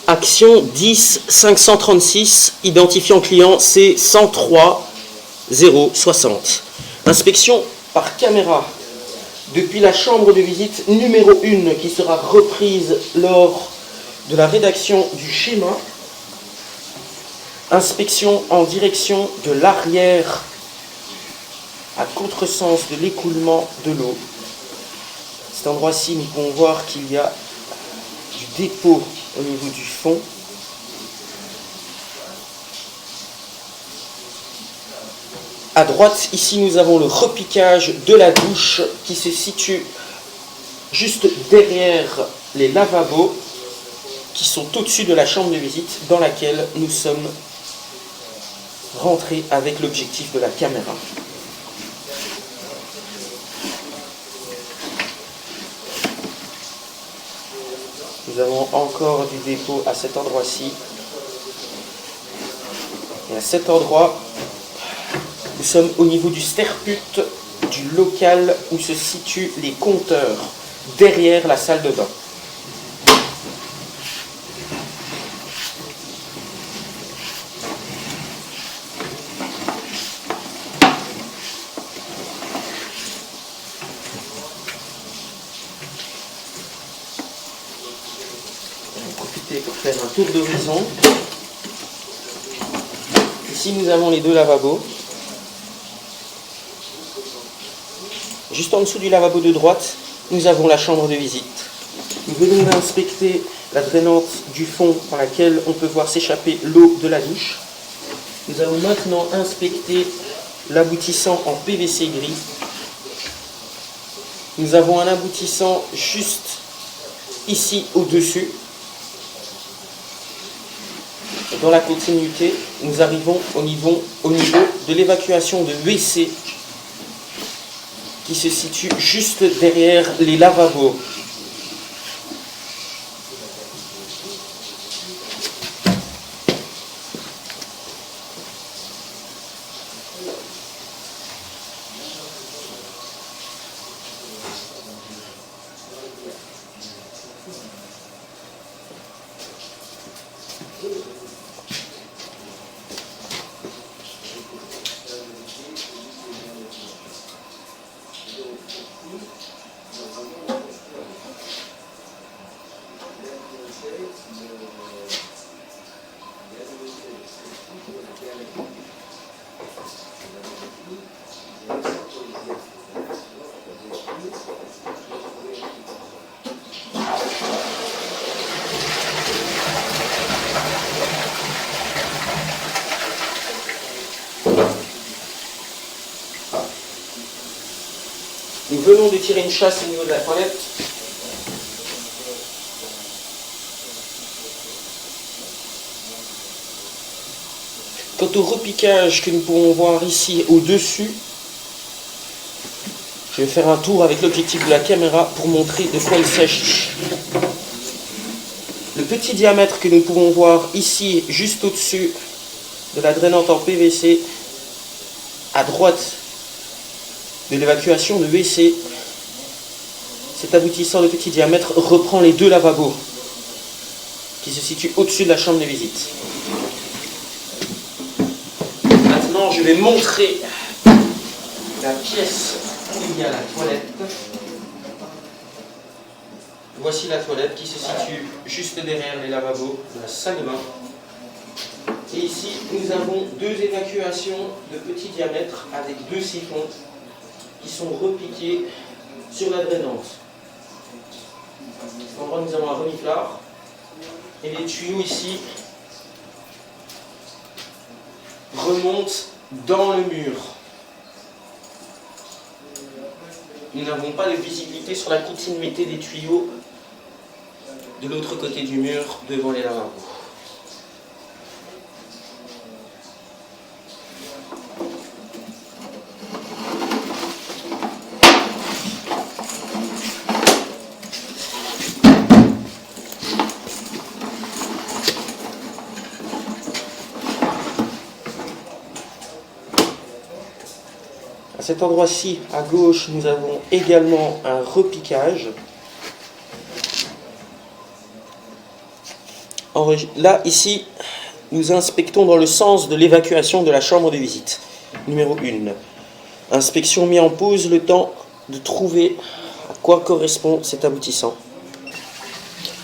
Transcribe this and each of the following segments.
Action 10 536, identifiant client C103 060. Inspection par caméra depuis la chambre de visite numéro 1 qui sera reprise lors de la rédaction du schéma. Inspection en direction de l'arrière à contresens de l'écoulement de l'eau. Cet endroit-ci, nous pouvons voir qu'il y a du dépôt au niveau du fond. À droite, ici, nous avons le repiquage de la douche qui se situe juste derrière les lavabos qui sont au-dessus de la chambre de visite dans laquelle nous sommes rentrés avec l'objectif de la caméra. Nous avons encore du dépôt à cet endroit-ci. Et à cet endroit, nous sommes au niveau du sterput du local où se situent les compteurs, derrière la salle de bain. On va profiter pour faire un tour d'horizon. Ici, nous avons les deux lavabos. Juste en dessous du lavabo de droite, nous avons la chambre de visite. Nous venons d'inspecter la drainante du fond dans laquelle on peut voir s'échapper l'eau de la douche. Nous allons maintenant inspecter l'aboutissant en PVC gris. Nous avons un aboutissant juste ici au-dessus. Dans la continuité, nous arrivons au niveau de l'évacuation de WC qui se situe juste derrière les lavabos. Nous venons de tirer une chasse au niveau de la toilette. Quant au repiquage que nous pouvons voir ici au-dessus, je vais faire un tour avec l'objectif de la caméra pour montrer de quoi il s'agit. Le petit diamètre que nous pouvons voir ici, juste au-dessus de la drainante en PVC, à droite de l'évacuation de WC, cet aboutissant de petit diamètre reprend les deux lavabos qui se situent au-dessus de la chambre de visite. Maintenant, je vais montrer la pièce où il y a la toilette. Voici la toilette qui se situe juste derrière les lavabos de la salle de bain. Et ici, nous avons deux évacuations de petit diamètre avec deux siphons qui sont repiqués sur la drainante. À cet endroit, nous avons un reniflard et les tuyaux ici remontent dans le mur. Nous n'avons pas de visibilité sur la continuité des tuyaux de l'autre côté du mur devant les lavabos. cet endroit-ci, à gauche, nous avons également un repiquage. Là, ici, nous inspectons dans le sens de l'évacuation de la chambre de visite. Numéro 1. Inspection mise en pause, le temps de trouver à quoi correspond cet aboutissant.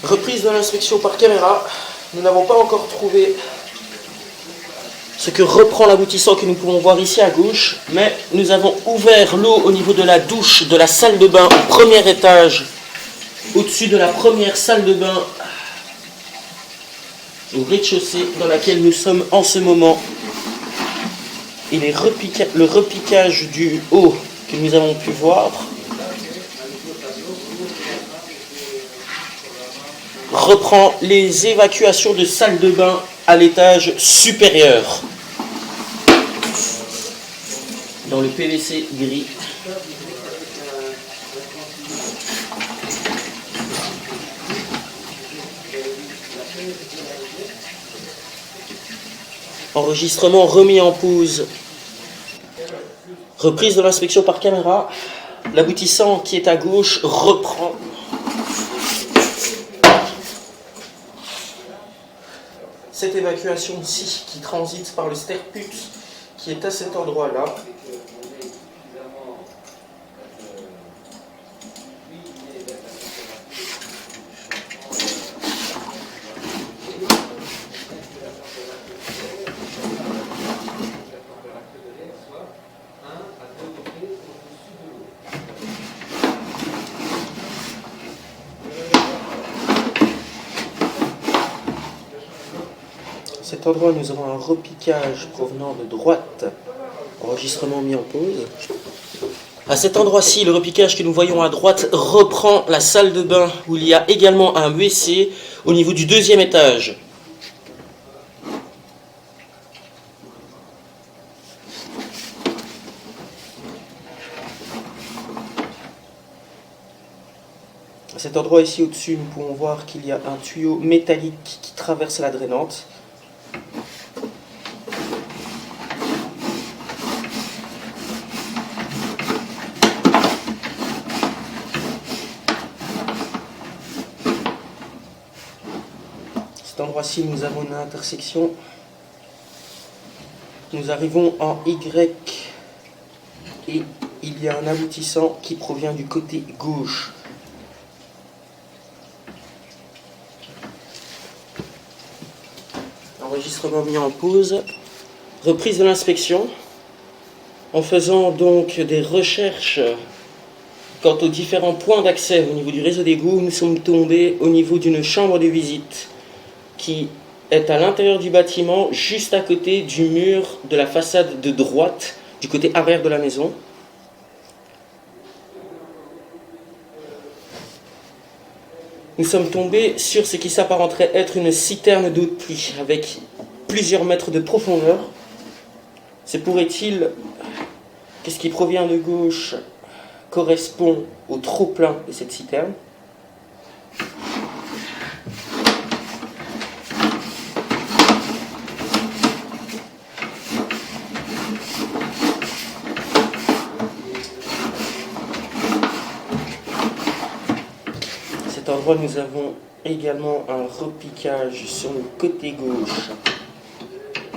Reprise de l'inspection par caméra. Nous n'avons pas encore trouvé ce que reprend l'aboutissant que nous pouvons voir ici à gauche, mais nous avons ouvert l'eau au niveau de la douche de la salle de bain au premier étage, au-dessus de la première salle de bain au rez-de-chaussée dans laquelle nous sommes en ce moment. Et le repiquage du haut que nous avons pu voir reprend les évacuations de salle de bain à l'étage supérieur. Dans le PVC gris. Enregistrement remis en pause. Reprise de l'inspection par caméra. L'aboutissant qui est à gauche reprend. Cette évacuation-ci qui transite par le sterput qui est à cet endroit-là. À cet endroit, nous avons un repiquage provenant de droite. Enregistrement mis en pause. À cet endroit-ci, le repiquage que nous voyons à droite reprend la salle de bain où il y a également un WC au niveau du deuxième étage. À cet endroit ici au-dessus, nous pouvons voir qu'il y a un tuyau métallique qui traverse la drainante. À cet endroit-ci, nous avons une intersection. Nous arrivons en Y et il y a un aboutissant qui provient du côté gauche. Enregistrement mis en pause. Reprise de l'inspection. En faisant donc des recherches quant aux différents points d'accès au niveau du réseau d'égout, nous sommes tombés au niveau d'une chambre de visite qui est à l'intérieur du bâtiment, juste à côté du mur de la façade de droite, du côté arrière de la maison. Nous sommes tombés sur ce qui s'apparenterait être une citerne d'eau de pluie avec plusieurs mètres de profondeur. Se pourrait-il que ce qui provient de gauche correspond au trop-plein de cette citerne? À cet endroit, nous avons également un repiquage sur le côté gauche.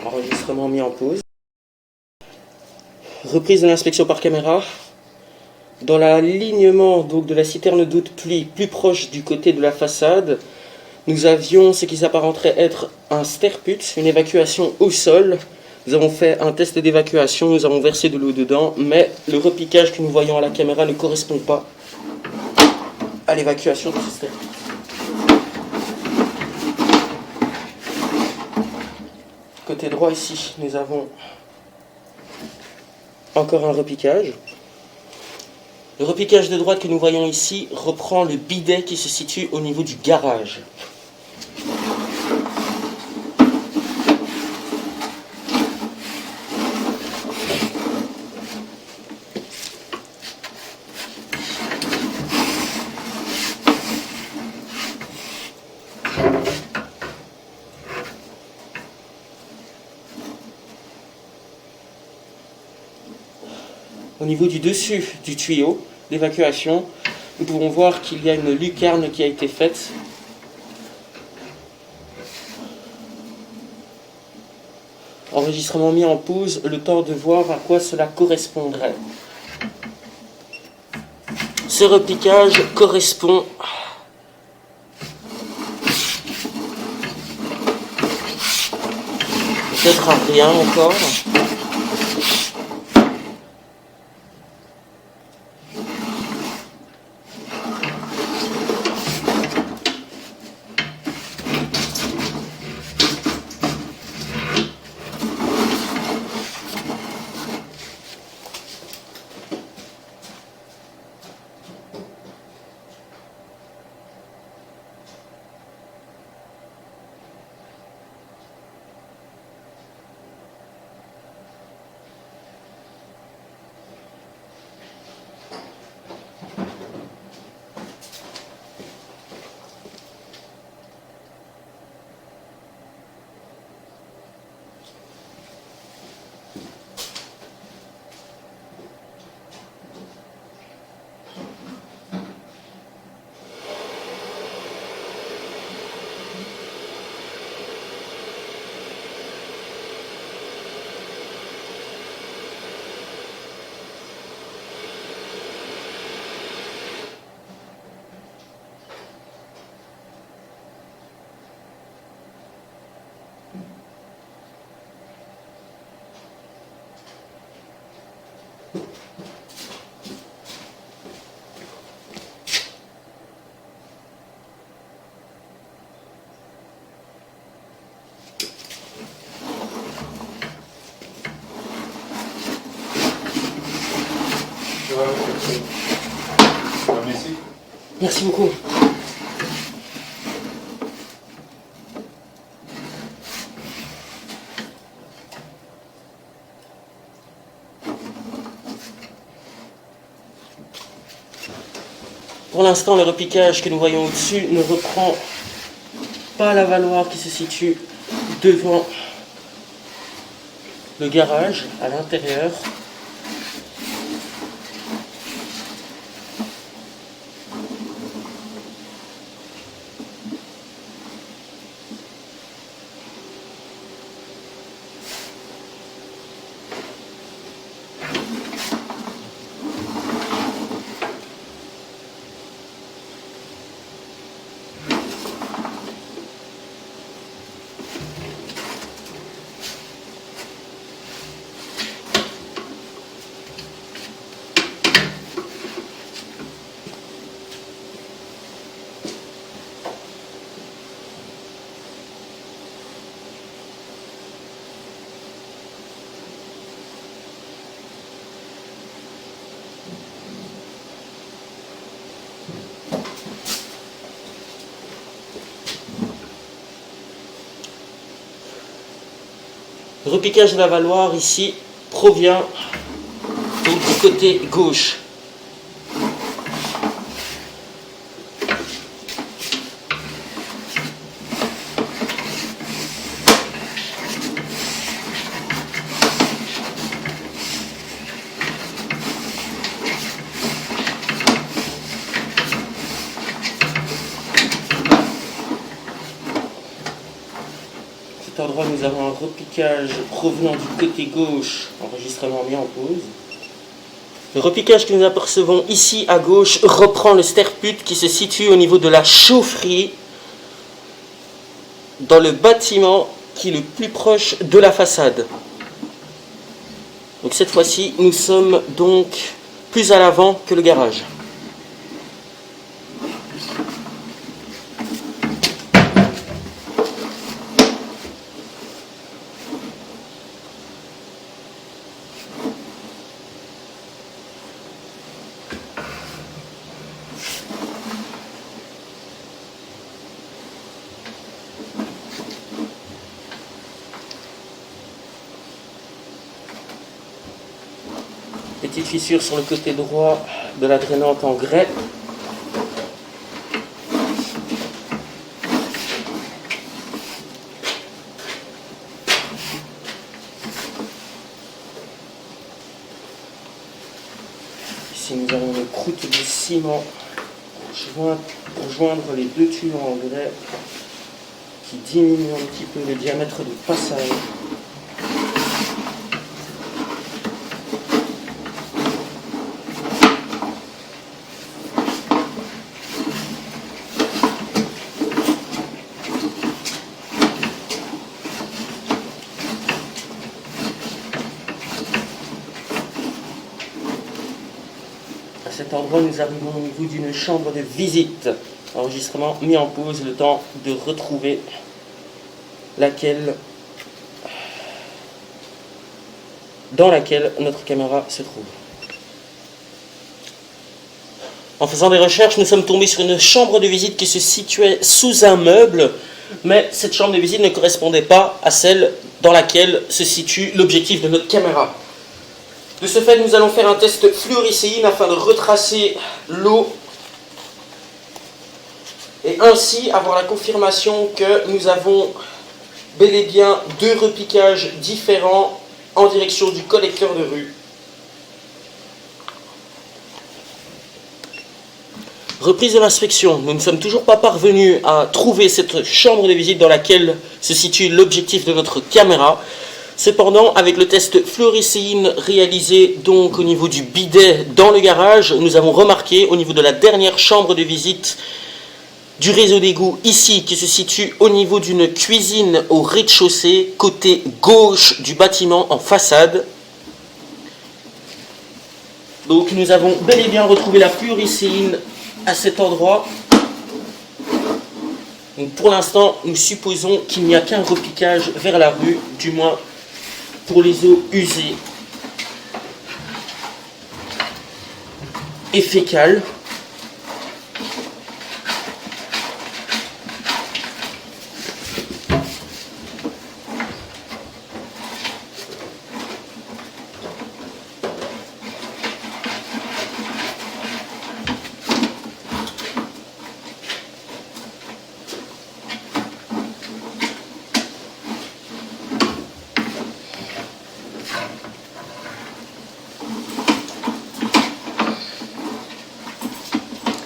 Enregistrement mis en pause. Reprise de l'inspection par caméra. Dans l'alignement donc de la citerne d'eau de pluie plus proche du côté de la façade, nous avions ce qui s'apparenterait être un sterput, une évacuation au sol. Nous avons fait un test d'évacuation, nous avons versé de l'eau dedans, mais le repiquage que nous voyons à la caméra ne correspond pas à l'évacuation de ce sterput. Côté droit ici, nous avons encore un repiquage. Le repiquage de droite que nous voyons ici reprend le bidet qui se situe au niveau du garage. au niveau du dessus du tuyau d'évacuation, nous pouvons voir qu'il y a une lucarne qui a été faite. Enregistrement mis en pause, le temps de voir à quoi cela correspondrait. Ce repiquage correspond peut-être à rien encore. Merci. Merci beaucoup. Pour l'instant, le repiquage que nous voyons au-dessus ne reprend pas la valoir qui se situe devant le garage, à l'intérieur. Le repiquage de la valoir ici provient donc du côté gauche. À cet endroit, nous avons un repiquage provenant du côté gauche, enregistrement mis en pause. Le repiquage que nous apercevons ici à gauche reprend le sterput qui se situe au niveau de la chaufferie dans le bâtiment qui est le plus proche de la façade. Donc cette fois-ci, nous sommes donc plus à l'avant que le garage. Petite fissure sur le côté droit de la drainante en grès. Ici nous avons une croûte de ciment pour joindre les deux tuyaux en grès qui diminuent un petit peu le diamètre de passage. À cet endroit, nous arrivons au niveau d'une chambre de visite. Enregistrement mis en pause, le temps de retrouver dans laquelle notre caméra se trouve. En faisant des recherches, nous sommes tombés sur une chambre de visite qui se situait sous un meuble, mais cette chambre de visite ne correspondait pas à celle dans laquelle se situe l'objectif de notre caméra. De ce fait, nous allons faire un test fluorescéine afin de retracer l'eau et ainsi avoir la confirmation que nous avons bel et bien deux repiquages différents en direction du collecteur de rue. Reprise de l'inspection. Nous ne sommes toujours pas parvenus à trouver cette chambre de visite dans laquelle se situe l'objectif de notre caméra. Cependant, avec le test fluorescéine réalisé donc au niveau du bidet dans le garage, nous avons remarqué au niveau de la dernière chambre de visite du réseau d'égout ici, qui se situe au niveau d'une cuisine au rez-de-chaussée, côté gauche du bâtiment en façade. Donc nous avons bel et bien retrouvé la fluorescéine à cet endroit. Donc, pour l'instant, nous supposons qu'il n'y a qu'un repiquage vers la rue, du moins pour les eaux usées et fécales.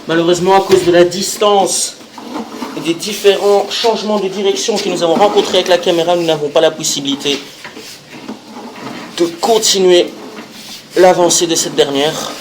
Malheureusement, à cause de la distance et des différents changements de direction que nous avons rencontrés avec la caméra, nous n'avons pas la possibilité de continuer l'avancée de cette dernière.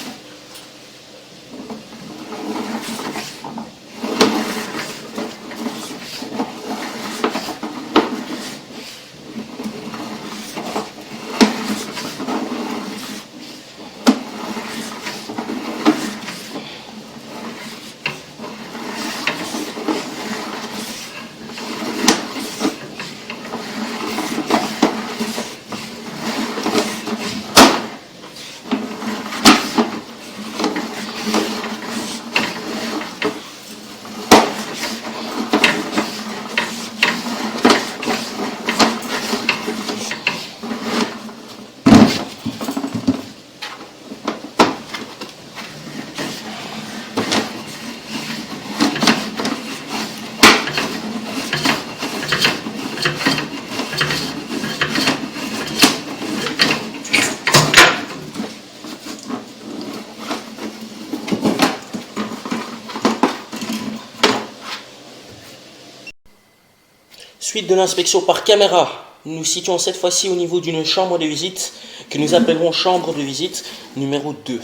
Suite de l'inspection par caméra, nous nous situons cette fois-ci au niveau d'une chambre de visite que nous appellerons chambre de visite numéro 2.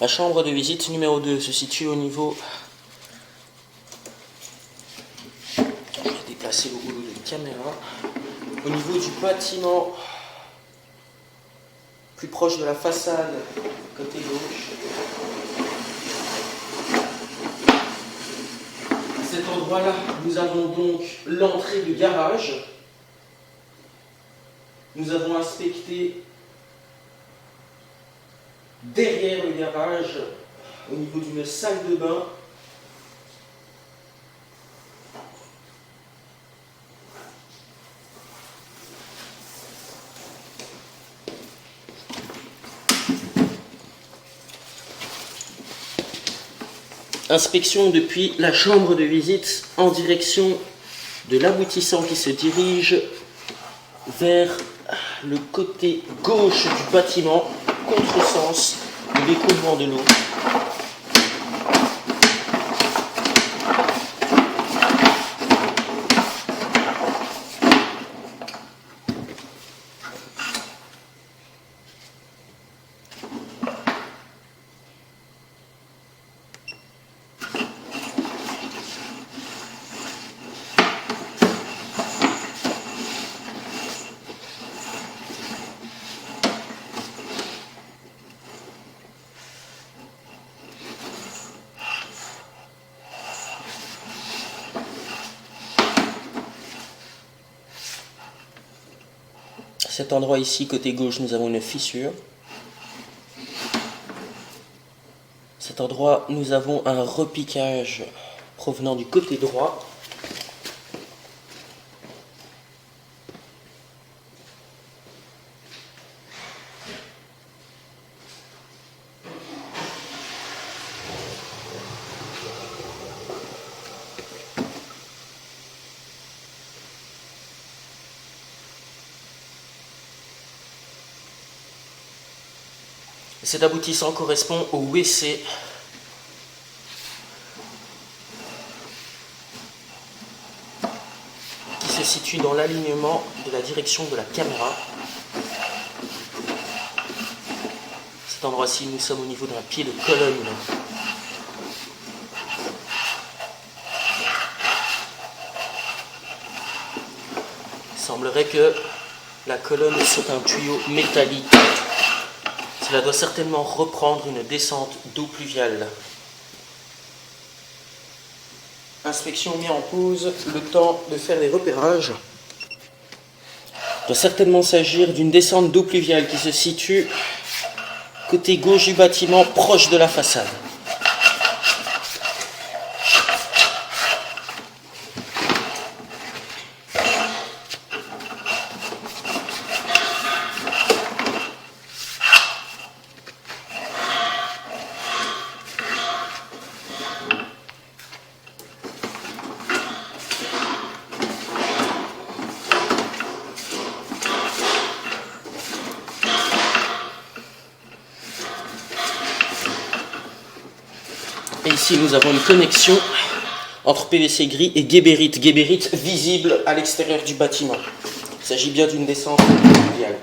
La chambre de visite numéro 2 se situe au niveau... Je vais déplacer le rouleau de caméra. Au niveau du bâtiment, plus proche de la façade, côté gauche. À cet endroit-là, nous avons donc l'entrée du garage. Nous avons inspecté derrière le garage, au niveau d'une salle de bain. Inspection depuis la chambre de visite en direction de l'aboutissant qui se dirige vers le côté gauche du bâtiment, contresens de l'écoulement de l'eau. Cet endroit ici, côté gauche, nous avons une fissure. Cet endroit, nous avons un repiquage provenant du côté droit. Cet aboutissant correspond au WC qui se situe dans l'alignement de la direction de la caméra. Cet endroit-ci, nous sommes au niveau d'un pied de colonne. Il semblerait que la colonne soit un tuyau métallique. Cela doit certainement reprendre une descente d'eau pluviale. Inspection mise en pause, le temps de faire les repérages. Il doit certainement s'agir d'une descente d'eau pluviale qui se situe côté gauche du bâtiment, proche de la façade. Et ici, nous avons une connexion entre PVC gris et guébérite visible à l'extérieur du bâtiment. Il s'agit bien d'une descente fluviale.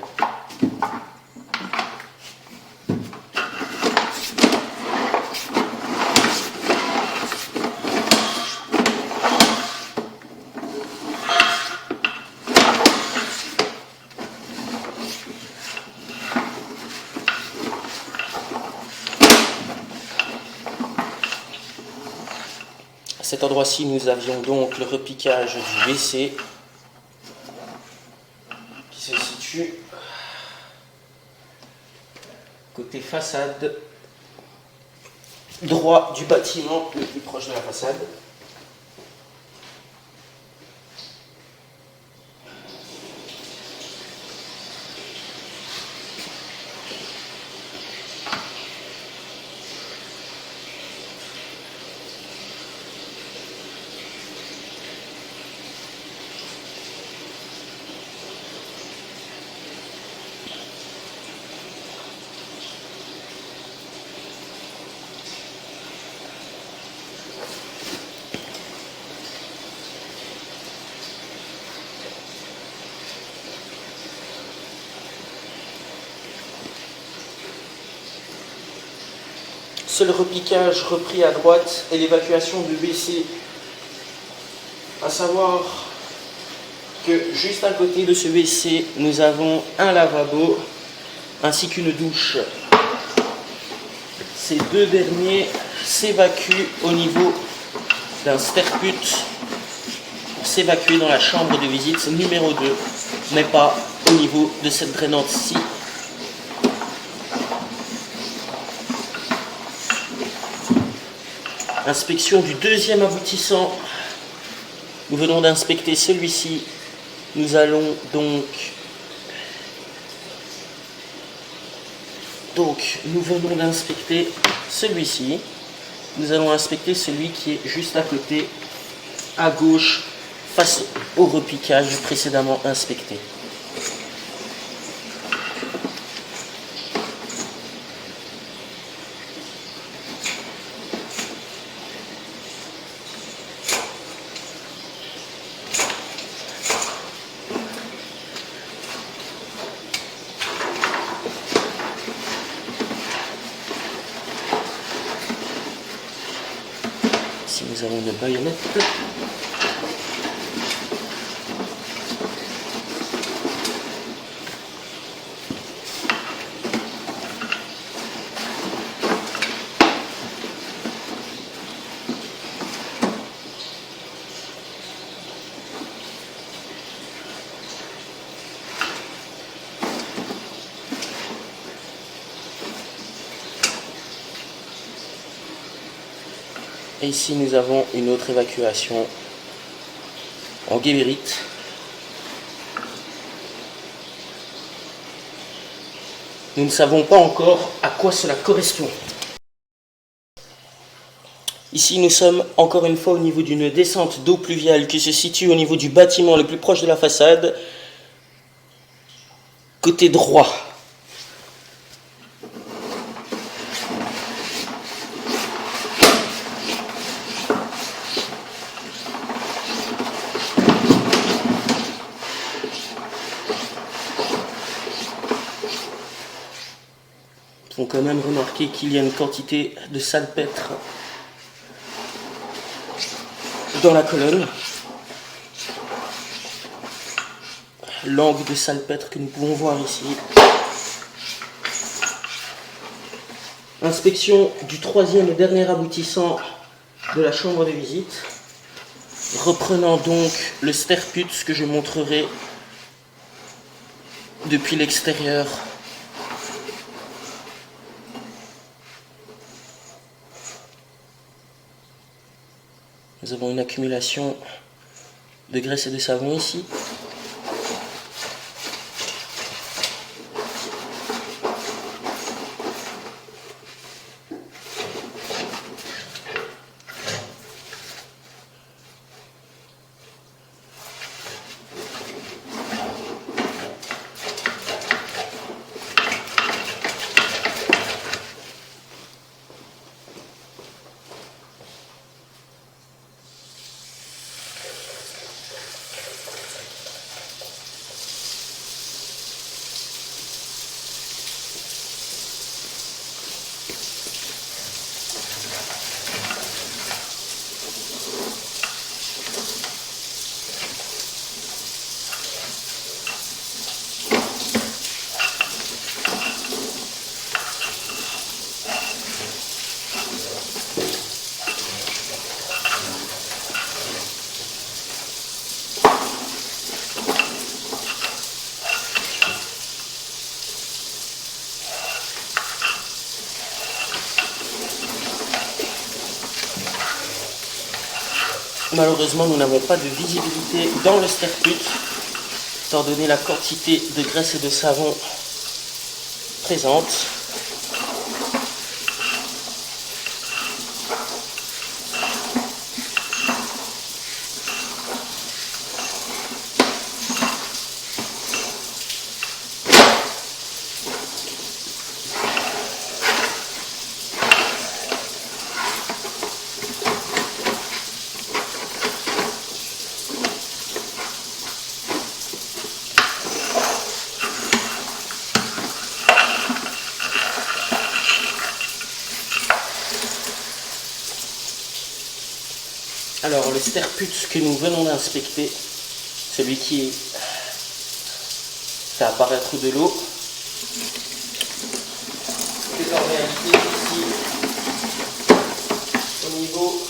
À cet endroit-ci, nous avions donc le repiquage du WC qui se situe côté façade droit du bâtiment le plus proche de la façade. Seul repiquage repris à droite et l'évacuation du WC. À savoir que juste à côté de ce WC, nous avons un lavabo ainsi qu'une douche. Ces deux derniers s'évacuent au niveau d'un sterput pour s'évacuer dans la chambre de visite numéro 2, mais pas au niveau de cette drainante-ci. Inspection du deuxième aboutissant. Nous venons d'inspecter celui-ci. Nous allons donc nous venons d'inspecter celui-ci. Nous allons inspecter celui qui est juste à côté, à gauche, face au repiquage précédemment inspecté. nous avons une baïonnette. Et ici nous avons une autre évacuation en guébérite. Nous ne savons pas encore à quoi cela correspond. Ici nous sommes encore une fois au niveau d'une descente d'eau pluviale qui se situe au niveau du bâtiment le plus proche de la façade, côté droit. Nous pouvons quand même remarquer qu'il y a une quantité de salpêtre dans la colonne. L'angle de salpêtre que nous pouvons voir ici. Inspection du troisième et dernier aboutissant de la chambre de visite. Reprenant donc le sterput que je montrerai depuis l'extérieur. Nous avons une accumulation de graisse et de savon ici. Malheureusement, nous n'avons pas de visibilité dans le sterput, étant donné la quantité de graisse et de savon présente. Alors le sterput que nous venons d'inspecter, celui qui fait apparaître de l'eau, c'est en réalité ici au niveau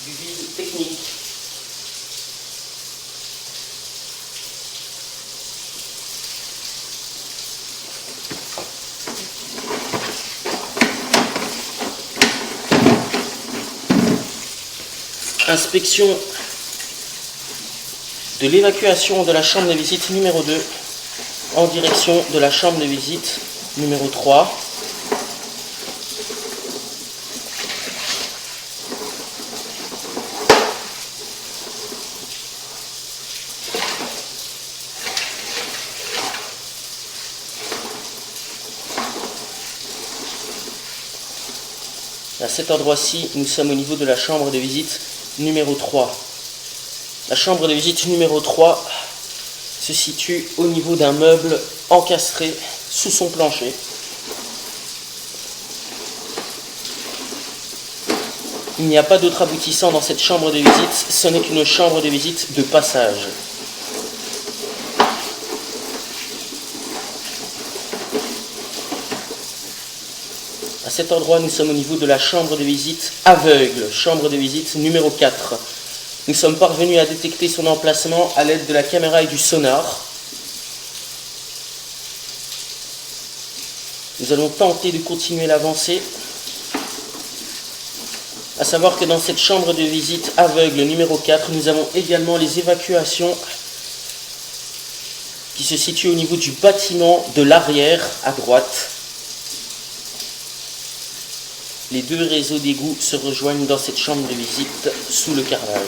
du vide technique. Inspection de l'évacuation de la chambre de visite numéro 2 en direction de la chambre de visite numéro 3. À cet endroit-ci, nous sommes au niveau de la chambre de visite numéro 3. La chambre de visite numéro 3 se situe au niveau d'un meuble encastré sous son plancher. Il n'y a pas d'autre aboutissant dans cette chambre de visite, ce n'est qu'une chambre de visite de passage. À cet endroit, nous sommes au niveau de la chambre de visite aveugle, chambre de visite numéro 4. Nous sommes parvenus à détecter son emplacement à l'aide de la caméra et du sonar. Nous allons tenter de continuer l'avancée. À savoir que dans cette chambre de visite aveugle numéro 4, nous avons également les évacuations qui se situent au niveau du bâtiment de l'arrière à droite. Les deux réseaux d'égouts se rejoignent dans cette chambre de visite sous le carrelage.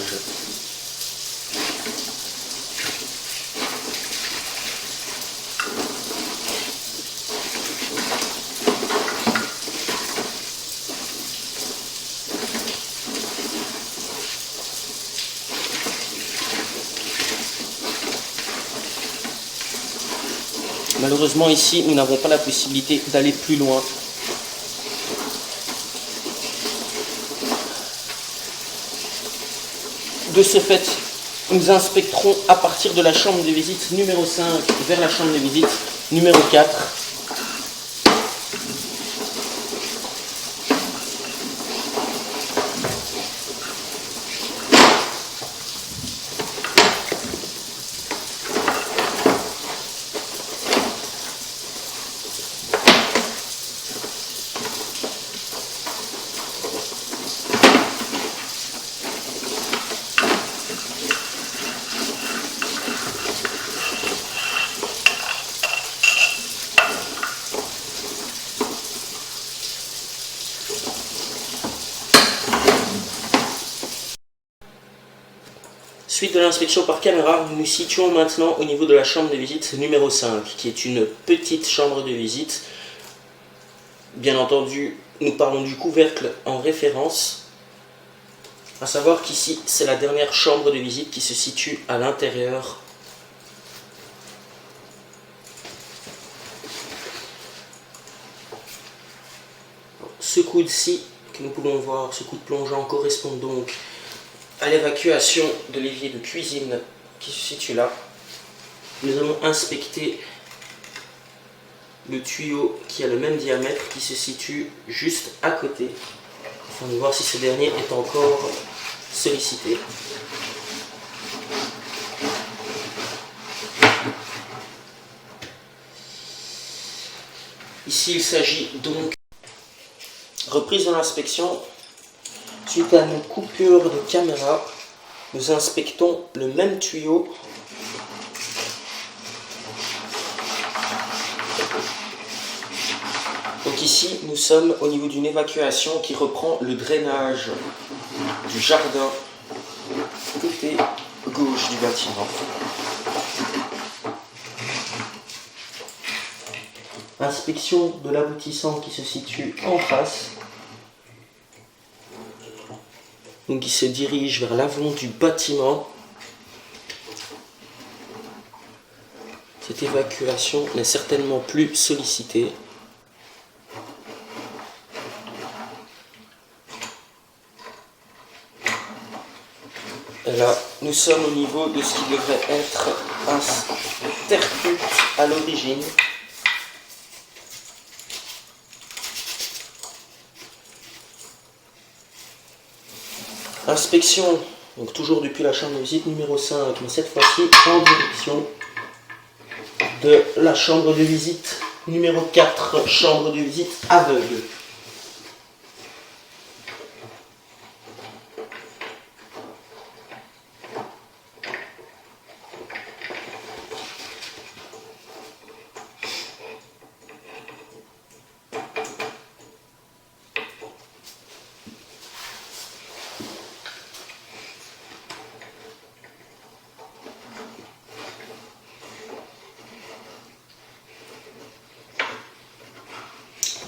Malheureusement ici, nous n'avons pas la possibilité d'aller plus loin. De ce fait, nous inspecterons à partir de la chambre de visite numéro 5 vers la chambre de visite numéro 4. Suite de l'inspection par caméra, nous nous situons maintenant au niveau de la chambre de visite numéro 5, qui est une petite chambre de visite. Bien entendu, nous parlons du couvercle en référence. À savoir qu'ici, c'est la dernière chambre de visite qui se situe à l'intérieur. Ce coude-ci, que nous pouvons voir, ce coude plongeant, correspond donc à l'évacuation de l'évier de cuisine qui se situe là. Nous allons inspecter le tuyau qui a le même diamètre qui se situe juste à côté, afin de voir si ce dernier est encore sollicité. Ici, il s'agit donc reprise de l'inspection. Suite à une coupure de caméra, nous inspectons le même tuyau. Donc ici, nous sommes au niveau d'une évacuation qui reprend le drainage du jardin côté gauche du bâtiment. Inspection de l'aboutissant qui se situe en face. Donc il se dirige vers l'avant du bâtiment. Cette évacuation n'est certainement plus sollicitée. Et là, nous sommes au niveau de ce qui devrait être un terre-culte à l'origine. Inspection, donc toujours depuis la chambre de visite numéro 5, mais cette fois-ci en direction de la chambre de visite numéro 4, chambre de visite aveugle.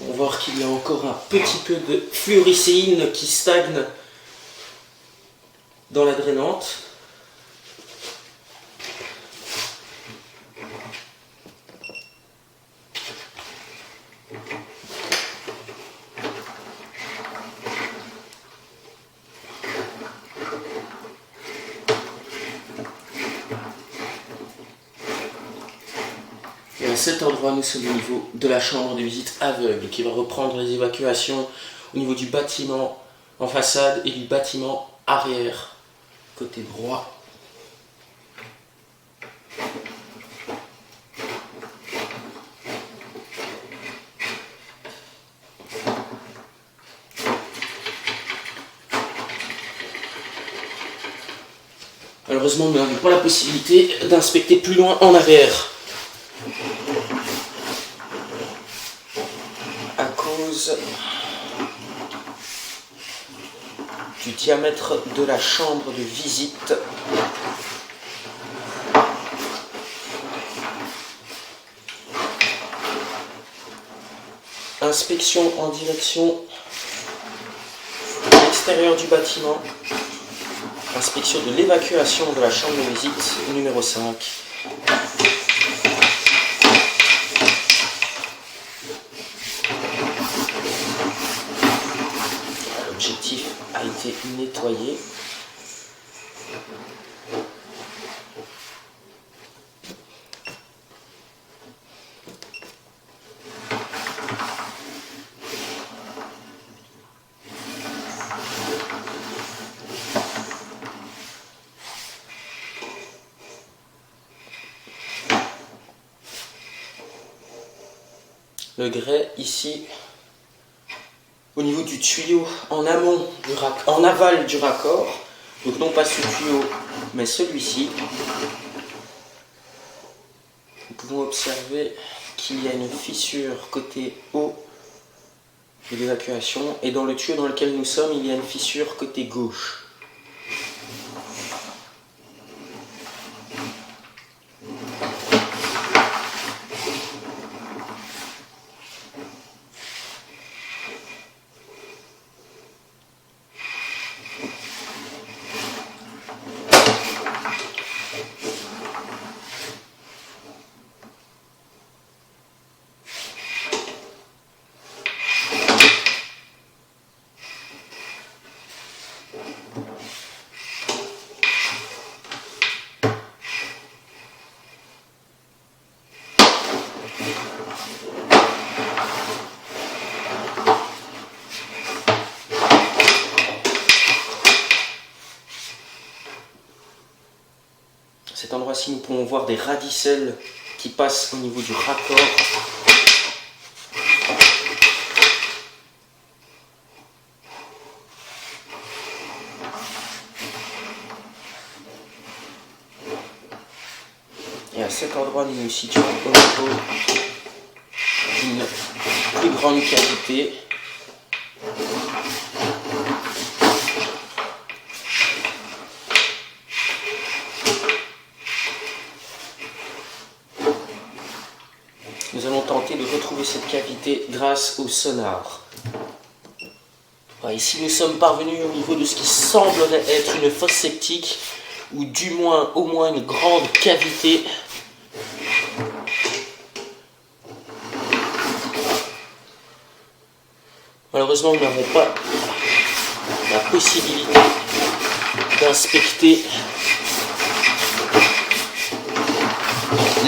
On va voir qu'il y a encore un petit peu de fluoricéine qui stagne dans la drainante. cet endroit, nous sommes au niveau de la chambre de visite aveugle qui va reprendre les évacuations au niveau du bâtiment en façade et du bâtiment arrière, côté droit. Malheureusement, nous n'avons pas la possibilité d'inspecter plus loin en arrière. À cause du diamètre de la chambre de visite. Inspection en direction de l'extérieur du bâtiment. Inspection de l'évacuation de la chambre de visite numéro 5. L'objectif a été nettoyé. Le grès ici au niveau du tuyau en amont en aval du raccord, donc non pas ce tuyau mais celui-ci. Nous pouvons observer qu'il y a une fissure côté haut de l'évacuation et dans le tuyau dans lequel nous sommes il y a une fissure côté gauche. Cet endroit-ci, nous pouvons voir des radicelles qui passent au niveau du raccord. Et à cet endroit, nous nous situons au niveau d'une plus grande cavité. Nous allons tenter de retrouver cette cavité grâce au sonar. Voilà, ici nous sommes parvenus au niveau de ce qui semblerait être une fosse septique, ou du moins au moins une grande cavité. Malheureusement, nous n'avons pas la possibilité d'inspecter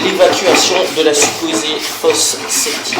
l'évacuation de la supposée fosse septique.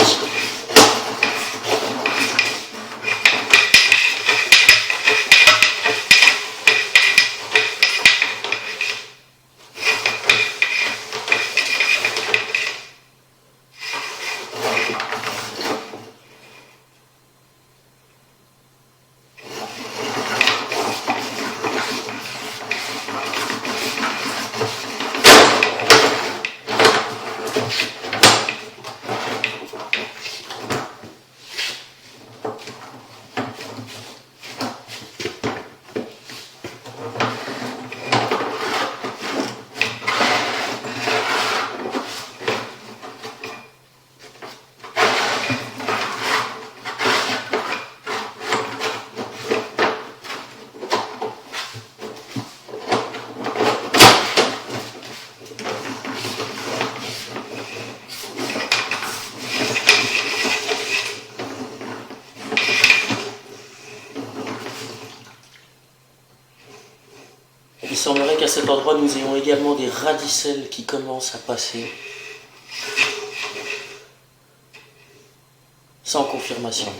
Il semblerait qu'à cet endroit, nous ayons également des radicelles qui commencent à passer. sans confirmation.